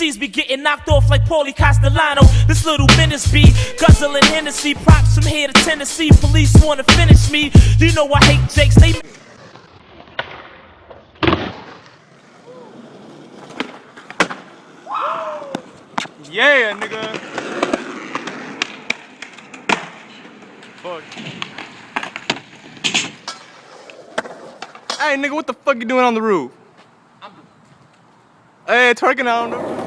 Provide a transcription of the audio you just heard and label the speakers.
Speaker 1: MCs be getting knocked off like Paulie Castellano. This little menace be guzzling Hennessy. Props from here to Tennessee. Police wanna finish me. You know I hate Jakes. They
Speaker 2: yeah, nigga. Fuck. Hey, nigga, what the fuck you doing on the roof? Hey, twerking on the roof.